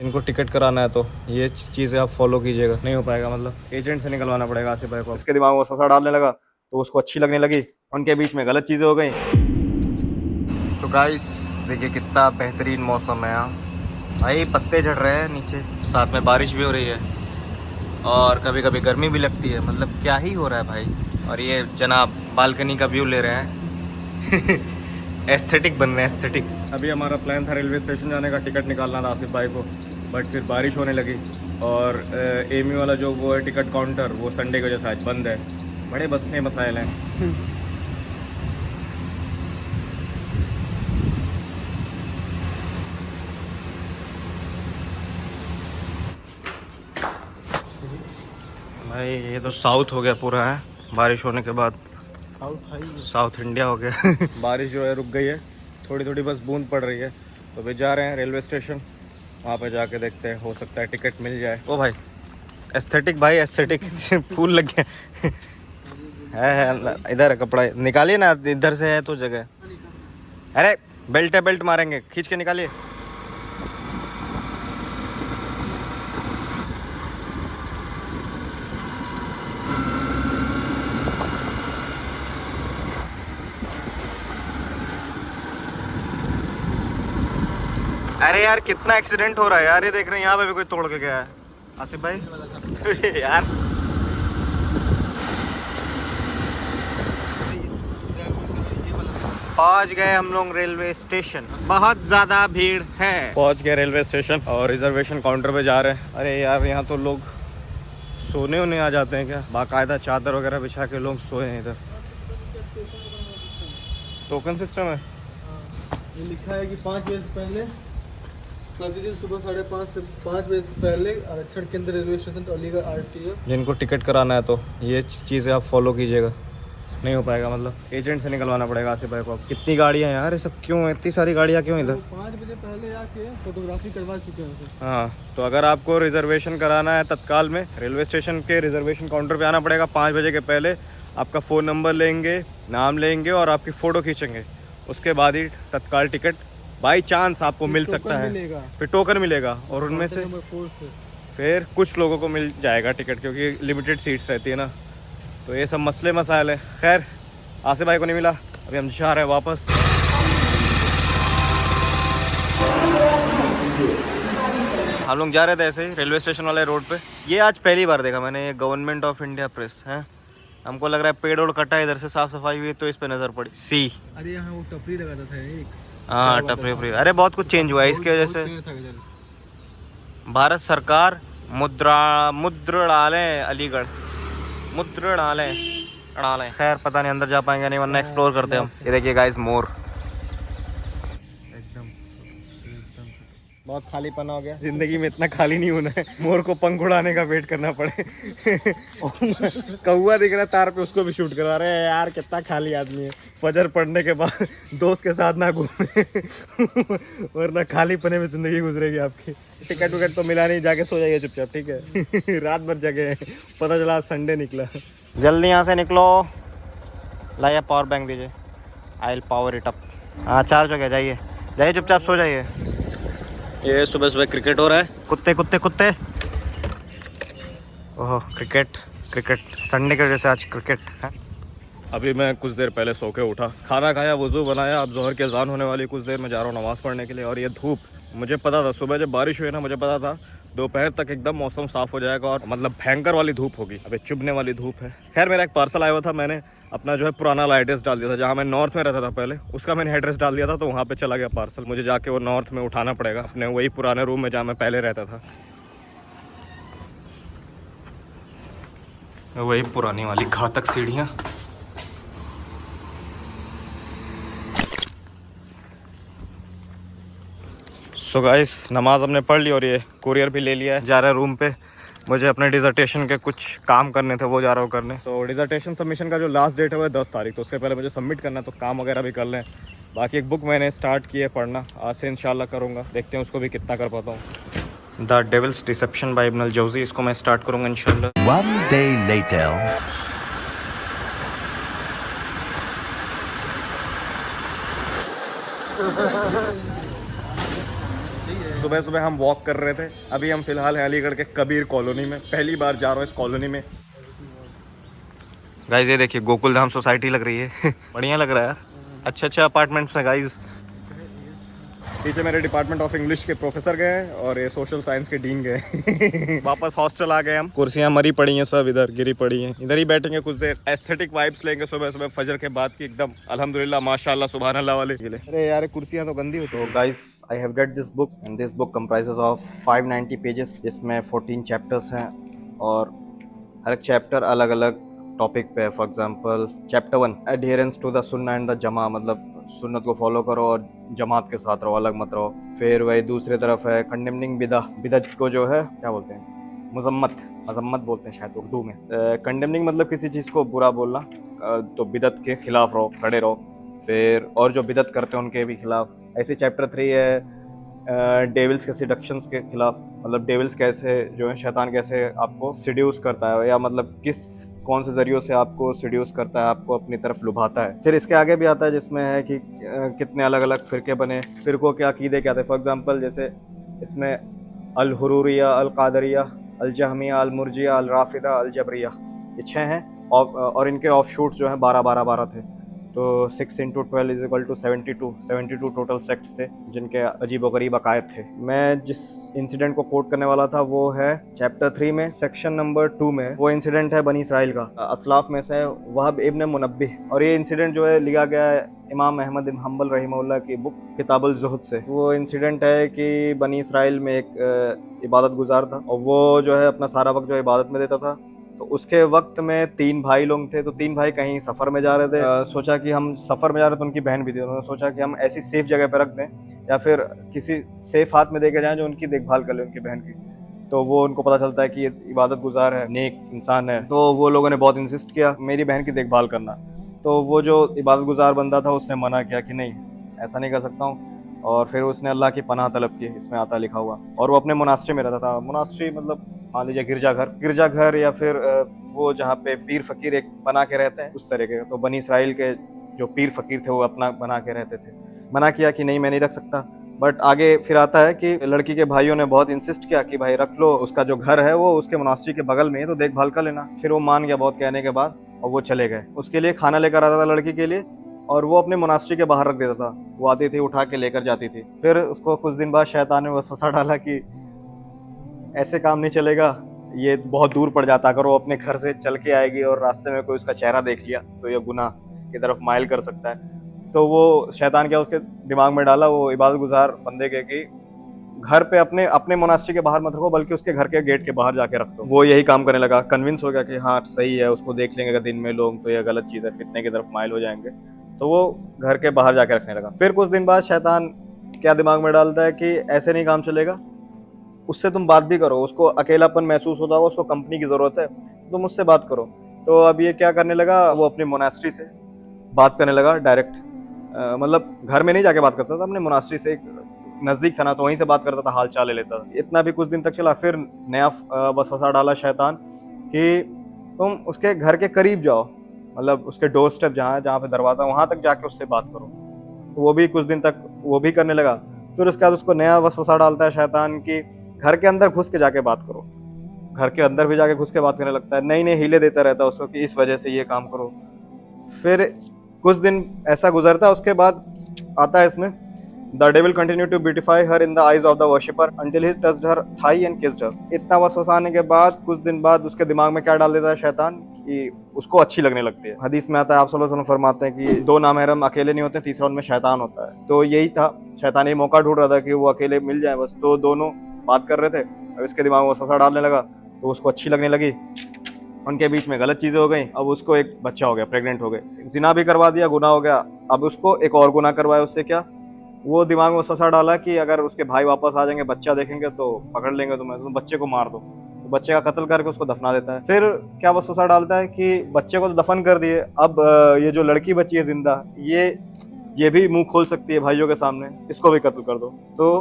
इनको टिकट कराना है तो ये चीज़ें आप फॉलो कीजिएगा। नहीं हो पाएगा, मतलब एजेंट से निकलवाना पड़ेगा आसिफ भाई को। इसके दिमाग में वसवसा डालने लगा तो उसको अच्छी लगने लगी, उनके बीच में गलत चीज़ें हो गई। तो गाइस देखिए कितना बेहतरीन मौसम है यहाँ भाई, पत्ते झड़ रहे हैं नीचे, साथ में बारिश भी हो रही है और कभी कभी गर्मी भी लगती है। मतलब क्या ही हो रहा है भाई। और ये जनाब बालकनी का व्यू ले रहे हैं एस्थेटिक बन रहे हैं, एस्थेटिक। अभी हमारा प्लान था रेलवे स्टेशन जाने का, टिकट निकालना था आसिफ भाई को, बट फिर बारिश होने लगी और एमी वाला जो वो है टिकट काउंटर, वो संडे की वजह से आज बंद है। बड़े बसने मसाइल हैं। भाई ये तो साउथ हो गया पूरा है, बारिश होने के बाद साउथ इंडिया हो गया। बारिश जो है रुक गई है, थोड़ी थोड़ी बस बूंद पड़ रही है। तो अभी जा रहे हैं रेलवे स्टेशन, वहाँ पे जाके देखते हैं, हो सकता है टिकट मिल जाए। ओ भाई एस्थेटिक, भाई एस्थेटिक फूल लग गया है। इधर है कपड़ा, निकालिए ना, इधर से है तो जगह। अरे बेल्ट है, बेल्ट मारेंगे, खींच के निकालिए। अरे यार कितना एक्सीडेंट हो रहा है यार, ये देख रहे हैं यहाँ पे भी कोई तोड़ के गया है आसिफ भाई। यार पहुंच गए हम लोग रेलवे स्टेशन, बहुत ज्यादा भीड़ है। पहुंच गए रेलवे स्टेशन और रिजर्वेशन काउंटर पे जा रहे हैं। अरे यार यहाँ तो लोग सोने होने आ जाते हैं क्या, बाकायदा चादर वगैरह बिछा के लोग सोए हैं इधर। टोकन सिस्टम है, ये लिखा है कि 5 बजे से पहले, प्रतिदिन सुबह 5:30 से 5 बजे से पहले आरक्षण केंद्र रेलवे स्टेशन तो अलीगढ़ RTO। जिनको टिकट कराना है तो ये चीज़ें आप फॉलो कीजिएगा। नहीं हो पाएगा, मतलब एजेंट से निकलवाना पड़ेगा आसिफ भाई को। कितनी गाड़ियाँ हैं यार, ये सब क्यों, इतनी सारी गाड़ियाँ क्यों इधर? 5 बजे पहले आके फोटोग्राफी करवा चुके हैं उसे। हाँ, तो अगर आपको रिजर्वेशन कराना है तत्काल में, रेलवे स्टेशन के रिजर्वेशन काउंटर पे आना पड़ेगा 5 बजे के पहले। आपका फ़ोन नंबर लेंगे, नाम लेंगे और आपकी फ़ोटो खींचेंगे, उसके बाद ही तत्काल टिकट बाई चांस आपको मिल सकता है। फिर टोकन मिलेगा और उनमें से फिर कुछ लोगों को मिल जाएगा टिकट, क्योंकि लिमिटेड सीट्स रहती है ना। तो ये सब मसले मसाइल है। खैर आसिफ भाई को नहीं मिला, अभी हम जा रहे हैं वापस। हम लोग जा रहे थे ऐसे ही रेलवे स्टेशन वाले रोड पे। ये आज पहली बार देखा मैंने, ये गवर्नमेंट ऑफ इंडिया प्रेस है। हमको लग रहा है पेड़ ओड़ कटा है, इधर से साफ सफाई हुई तो इस पे नजर पड़ी। सी अरे यहाँ वो टपरी लगाता था एक। हाँ टपरी उपरी, अरे बहुत कुछ चेंज हुआ है इसकी वजह से। भारत सरकार मुद्रणालय अलीगढ़, मुद्रणालय अड़ालय। खैर पता नहीं अंदर जा पाएंगे नहीं, वरना एक्सप्लोर करते हम। ये देखिए गाइस मोर, एकदम बहुत खाली पना हो गया। जिंदगी में इतना खाली नहीं होना है, मोर को पंख उड़ाने का वेट करना पड़े। कौवा दिख रहा है तार पे, उसको भी शूट करवा रहे हैं। यार कितना खाली आदमी है। फजर पढ़ने के बाद दोस्त के साथ ना घूमे वरना खाली पने में जिंदगी गुजरेगी आपकी। टिकट विकट तो मिला नहीं, जाके सो जाइए चुपचाप, ठीक है। रात भर जगह, पता चला संडे निकला। जल्दी यहाँ से निकलो, लाइए पावर बैंक दीजिए, I will power it up. हाँ चार्ज हो गया, जाइए जाइए चुपचाप सो जाइए। ये सुबह सुबह क्रिकेट हो रहा है, कुत्ते कुत्ते कुत्ते। ओह क्रिकेट क्रिकेट, संडे की वजह से आज क्रिकेट है। अभी मैं कुछ देर पहले सो के उठा, खाना खाया, वज़ू बनाया, अब ज़ोहर की अज़ान होने वाली, कुछ देर में जा रहा हूँ नमाज़ पढ़ने के लिए। और ये धूप, मुझे पता था सुबह जब बारिश हुई ना, मुझे पता था दोपहर तक एकदम मौसम साफ़ हो जाएगा और मतलब भयंकर वाली धूप होगी। अबे चुभने वाली धूप है। खैर मेरा एक पार्सल आया हुआ था, मैंने अपना जो है पुराना वाला एड्रेस डाल दिया था, जहाँ मैं नॉर्थ में रहता था पहले, उसका मैंने एड्रेस डाल दिया था, तो वहाँ पे चला गया पार्सल। मुझे जाके वो नॉर्थ में उठाना पड़ेगा, अपने वही पुराने रूम में जहाँ मैं पहले रहता था। वही पुरानी वाली घातक सीढ़ियाँ। सो गाइस नमाज हमने पढ़ ली और ये कुरियर भी ले लिया है, जा रहा है रूम पे। मुझे अपने डिजर्टेशन के कुछ काम करने थे, वो जा रहा हूँ करने। तो डिजर्टेशन सबमिशन का जो लास्ट डेट है वो है 10 तारीख, तो उसके पहले मुझे सबमिट करना है, तो काम वगैरह भी कर लें। बाकी एक बुक मैंने स्टार्ट की है पढ़ना, आज से इंशाल्लाह करूँगा, देखते हैं उसको भी कितना कर पाता हूँ। द डेविल्स डिसेप्शन बाय इब्न अल जौज़ी, इसको मैं स्टार्ट करूँगा इंशाल्लाह। One day later. सुबह सुबह हम वॉक कर रहे थे। अभी हम फिलहाल हैं अलीगढ़ के कबीर कॉलोनी में, पहली बार जा रहा हूँ इस कॉलोनी में। गाइस ये देखिए गोकुल धाम सोसाइटी लग रही है बढ़िया लग रहा है यार, अच्छे अच्छे अपार्टमेंट्स हैं गाइस। पीछे मेरे डिपार्टमेंट ऑफ इंग्लिश के प्रोफेसर गए हैं और ये सोशल साइंस के डीन गए वापस हॉस्टल आ गए हम। कुर्सियां मरी पड़ी हैं, सब इधर गिरी पड़ी हैं, इधर ही बैठेंगे कुछ देर, एस्थेटिक वाइब्स लेंगे सुबह सुबह फजर के बाद की एकदम अल्हम्दुलिल्लाह माशाल्लाह सुभान अल्लाह वाले। अरे यार कुर्सियां तो गंदी होती है। Guys I have read this book and this book comprises of 590 pages. इसमें 14 चैप्टर्स हैं और हर एक चैप्टर अलग अलग टॉपिक पे है। For example chapter 1 adherence to the सुन्ना एंड द जमा, मतलब सुन्नत को फॉलो करो और जमात के साथ रहो, अलग मत रहो। फिर वही दूसरी तरफ है कंडेमनिंग बिदअत को जो है क्या बोलते हैं, मजम्मत बोलते हैं शायद उर्दू में। कंडेमनिंग मतलब किसी चीज़ को बुरा बोलना, तो बिदअत के खिलाफ रहो, खड़े रहो। फिर और जो बिदअत करते हैं उनके भी खिलाफ। ऐसे चैप्टर 3 है डेविल्स के सिडक्शंस के खिलाफ, मतलब डेविल्स कैसे जो है, शैतान कैसे आपको सिड्यूस करता है, या मतलब कौन से जरियों से आपको सिड्यूस करता है, आपको अपनी तरफ लुभाता है। फिर इसके आगे भी आता है जिसमें है कि कितने अलग अलग फिरके बने, फिरकों के अकीदे क्या थे। फॉर एग्जांपल जैसे इसमें अल हुरूरिया, अल कादरिया, अल जहमिया, अल मुर्जिया, अल राफिदा, अल जबरिया, ये 6 हैं और इनके ऑफ शूट्स जो हैं 12 थे। तो 6 into 12 is equal to 72 total sects थे जिनके अजीबोगरीब अकायद थे। मैं जिस इंसिडेंट को कोट करने वाला था वो है चैप्टर 3 में सेक्शन नंबर 2 में। वो इंसिडेंट है बनी इसराइल का, असलाफ में से वहब इब्न मुनब्बिह, और ये इंसिडेंट जो है लिया गया है इमाम अहमद बिन हम्बल रहीमहुल्लाह की बुक किताबुल ज़ुहद से। वो इंसिडेंट है कि बनी इसराइल में एक इबादत गुजार था और वो जो है अपना सारा वक्त जो इबादत में देता था। तो उसके वक्त में 3 भाई लोग थे, तो 3 भाई कहीं सफ़र में जा रहे थे। सोचा कि हम सफ़र में जा रहे थे, तो उनकी बहन भी थी, उन्होंने सोचा कि हम ऐसी सेफ जगह पर रख दें या फिर किसी सेफ हाथ में देके जाएं जो उनकी देखभाल कर ले, उनकी बहन की। तो वो उनको पता चलता है कि ये इबादत गुजार है, नेक इंसान है, तो वो लोगों ने बहुत इंसिस्ट किया मेरी बहन की देखभाल करना। तो वो जो इबादत गुजार बंदा था उसने मना किया कि नहीं, ऐसा नहीं कर सकता हूँ। और फिर उसने अल्लाह की पनाह तलब की, इसमें आता लिखा हुआ। और वो अपने मुनास्ट्री में रहता था। मुनास्ट्री मतलब मान लीजिए गिरजाघर या फिर वो जहाँ पे पीर फकीर एक बना के रहते हैं उस तरह के। तो बनी इसराइल के जो पीर फकीर थे वो अपना बना के रहते थे। मना किया कि नहीं मैं नहीं रख सकता। बट आगे फिर आता है कि लड़की के भाइयों ने बहुत इंसिस्ट किया कि भाई रख लो, उसका जो घर है वो उसके मुनास्ट्री के बगल में है, तो देखभाल कर लेना। फिर वो मान गया बहुत कहने के बाद और वो चले गए। उसके लिए खाना लेकर आता था लड़की के लिए, और वो अपने मोनास्ट्री के बाहर रख देता था। वो आती थी उठा के लेकर जाती थी। फिर उसको कुछ दिन बाद शैतान ने वसवसा डाला कि ऐसे काम नहीं चलेगा, ये बहुत दूर पड़ जाता, अगर वो अपने घर से चल के आएगी और रास्ते में कोई उसका चेहरा देख लिया तो ये गुनाह की तरफ माइल कर सकता है। तो वो शैतान क्या उसके दिमाग में डाला वो इबादत गुजार बंदे के कि घर पे अपने मोनास्ट्री के बाहर मत रखो, बल्कि उसके घर के गेट के बाहर जाके रख दो। वो यही काम करने लगा, कन्विंस हो गया कि हाँ सही है, उसको देख लेंगे अगर दिन में लोग तो ये गलत चीज़ है, फितने की तरफ माइल हो जाएंगे। तो वो घर के बाहर जाके रखने लगा। फिर कुछ दिन बाद शैतान क्या दिमाग में डालता है कि ऐसे नहीं काम चलेगा, उससे तुम बात भी करो, उसको अकेलापन महसूस होता होगा, उसको कंपनी की ज़रूरत है, तुम उससे बात करो। तो अब ये क्या करने लगा, वो अपनी मोनास्ट्री से बात करने लगा डायरेक्ट। मतलब घर में नहीं जाके बात करता था, अपने मोनास्ट्री से, एक नज़दीक था ना, तो वहीं से बात करता था, हाल चाल ले लेता था। इतना भी कुछ दिन तक चला। फिर नया वसवसा डाला शैतान कि तुम उसके घर के करीब जाओ, मतलब उसके डोर स्टेप जहाँ पे दरवाज़ा, वहाँ तक जाके उससे बात करो। तो वो भी कुछ दिन तक वो भी करने लगा। फिर उसके बाद उसको नया वसवसा डालता है शैतान कि घर के अंदर घुस के जाके बात करो। घर के अंदर भी जाके घुस के बात करने लगता है, नई नई हीले देता रहता है उसको कि इस वजह से ये काम करो। फिर कुछ दिन ऐसा गुजरता है, उसके बाद आता है इसमें the devil continue to beautify her in the eyes of the worshipper until he touched her thigh and kissed her. इतना वसवसाने के बाद कुछ दिन बाद उसके दिमाग में क्या डाल देता है शैतान कि उसको अच्छी लगने लगती है। हदीस में आता है, आप सल्लल्लाहु अलैहि वसल्लम फरमाते हैं कि 2 नामहरम अकेले नहीं होते, तीसरा उनमें शैतान होता है। तो यही था, शैतान ये मौका ढूंढ रहा था कि वो अकेले मिल जाए बस। तो दोनों बात कर रहे थे, अब इसके दिमाग में वसवसा डालने लगा तो उसको अच्छी लगने लगी। उनके बीच में गलत चीज़ें हो गई। अब उसको एक बच्चा हो गया, प्रेग्नेंट हो गए, जिना भी करवा दिया, गुनाह हो गया। अब उसको एक और गुनाह करवाया, उससे क्या, वो दिमाग में वसवसा डाला कि अगर उसके भाई वापस आ जाएंगे, बच्चा देखेंगे तो पकड़ लेंगे तुम्हें, तुम बच्चे को मार दो। तो बच्चे का कत्ल करके उसको दफना देता है। फिर क्या वसवसा डालता है कि बच्चे को तो दफन कर दिए, अब ये जो लड़की बची है जिंदा, ये भी मुंह खोल सकती है भाइयों के सामने, इसको भी कत्ल कर दो। तो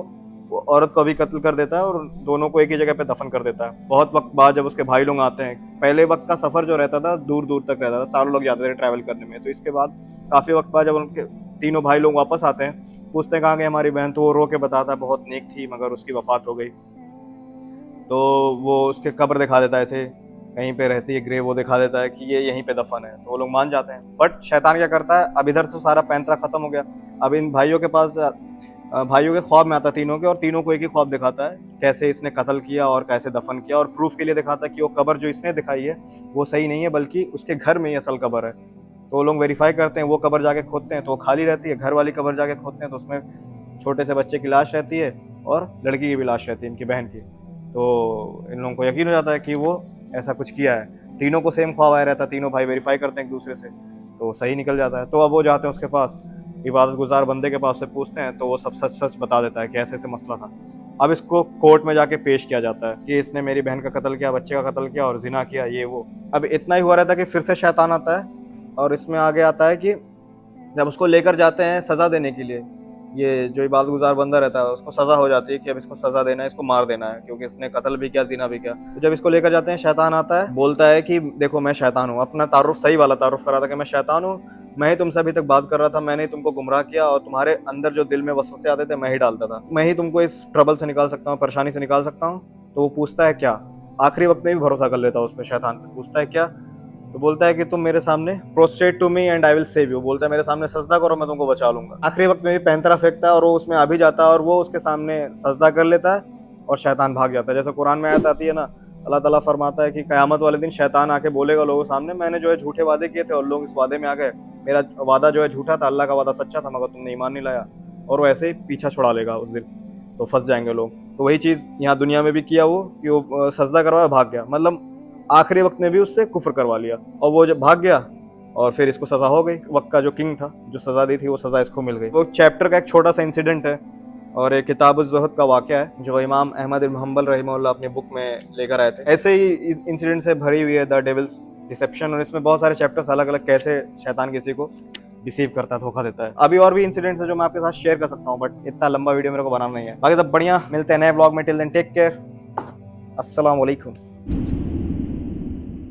वो औरत को भी कत्ल कर देता है और दोनों को एक ही जगह पे दफन कर देता है। बहुत वक्त बाद जब उसके भाई लोग आते हैं, पहले वक्त का सफर जो रहता था दूर दूर तक रहता था, सालों लोग जाते थे ट्रैवल करने में। तो इसके बाद काफी वक्त बाद जब उनके तीनों भाई लोग वापस आते हैं पूछते हैं कहाँ गई हमारी बहन, तो वो रो के बताता है बहुत नेक थी मगर उसकी वफात हो गई। तो वो उसके कब्र दिखा देता है, ऐसे कहीं पे रहती है ग्रेव, वो दिखा देता है कि ये यहीं पे दफन है, तो वो लोग मान जाते हैं। बट शैतान क्या करता है, अब इधर से सारा पैंतरा खत्म हो गया, अब इन भाइयों के पास भाइयों के ख्वाब में आता है तीनों के, और तीनों को एक ही ख्वाब दिखाता है कैसे इसने कत्ल किया और कैसे दफन किया, और प्रूफ के लिए दिखाता है कि वो कब्र जो इसने दिखाई है वो सही नहीं है, बल्कि उसके घर में ही असल कब्र है। तो वो लोग वेरीफाई करते हैं, वो कब्र जाके खोदते हैं तो वो खाली रहती है, घर वाली कब्र जाके खोदते हैं तो उसमें छोटे से बच्चे की लाश रहती है और लड़की की भी लाश रहती है, इनकी बहन की। तो इन लोगों को यकीन हो जाता है कि वो ऐसा कुछ किया है। तीनों को सेम ख्वाब आया रहता है, तीनों भाई वेरीफाई करते हैं एक दूसरे से, तो सही निकल जाता है। तो अब वो जाते हैं उसके पास, इबादत गुजार बंदे के पास से पूछते हैं, तो वो सब सच सच बता देता है कि ऐसे ऐसे मसला था। अब इसको कोर्ट में जाके पेश किया जाता है कि इसने मेरी बहन का कत्ल किया, बच्चे का कत्ल किया और जिना किया, ये वो। अब इतना ही हुआ रहता है कि फिर से शैतान आता है, और इसमें आगे आता है कि जब उसको लेकर जाते हैं सजा देने के लिए, ये जो इबादत गुजार बंदा रहता है उसको सजा हो जाती है कि अब इसको सजा देना है, इसको मार देना है, क्योंकि इसने कत्ल भी किया, जिना भी किया। तो जब इसको लेकर जाते हैं, शैतान आता है, बोलता है कि देखो मैं शैतान हूँ, अपना तारुफ सही वाला तारुफ करा था कि मैं शैतान हूँ, मैं ही तुमसे अभी तक बात कर रहा था, मैंने ही तुमको गुमराह किया, और तुम्हारे अंदर जो दिल में वसवसे आते थे मैं ही डालता था, मैं ही तुमको इस ट्रबल से निकाल सकता हूँ, परेशानी से निकाल सकता हूँ। तो वो पूछता है क्या, आखिरी वक्त में भी भरोसा कर लेता है उस पर, शैतान पे। पूछता है क्या, तो बोलता है कि तुम मेरे सामने prostrate to me and I will save you, बोलता है मेरे सामने सजदा करो मैं तुमको बचा लूंगा। आखिरी वक्त में भी पैंतरा फेंकता है और वो उसमें आ भी जाता है और वो उसके सामने सजदा कर लेता है और शैतान भाग जाता है। जैसे कुरान में आयत आती है ना, अल्लाह ताला फरमाता है कि क़यामत वाले दिन शैतान आके बोलेगा लोगों के सामने, मैंने जो है झूठे वादे किए थे और लोग इस वादे में आ गए, मेरा वादा जो है झूठा था, अल्लाह का वादा सच्चा था, मगर तुमने ईमान नहीं लाया, और वो ऐसे ही पीछा छुड़ा लेगा उस दिन, तो फंस जाएंगे लोग। तो वही चीज़ यहाँ दुनिया में भी किया वो, कि वो सजदा करवाया भाग गया, मतलब आखिरी वक्त में भी उससे कुफ्र करवा लिया, और वो जब भाग गया और फिर इसको सजा हो गई। वक्त का जो किंग था, जो सजा दी थी, वो सजा इसको मिल गई। वो चैप्टर का एक छोटा सा इंसिडेंट है और एक किताब-उज़-ज़ुहद का वाक़या है जो इमाम अहमद इब्न हंबल रहमहुल्लाह अपनी बुक में लेकर आए थे। ऐसे ही इंसिडेंट से भरी हुई है द डेविल्स डिसेप्शन, और इसमें बहुत सारे चैप्टर्स अलग अलग कैसे शैतान किसी को डिसीव करता है, धोखा देता है। अभी और भी इंसिडेंट्स है जो मैं आपके साथ शेयर कर सकता हूँ, बट इतना लंबा वीडियो मेरे को बनाना नहीं है। बाकी सब बढ़िया, मिलते हैं नए व्लॉग में। टिल देन टेक केयर, अस्सलाम वालेकुम।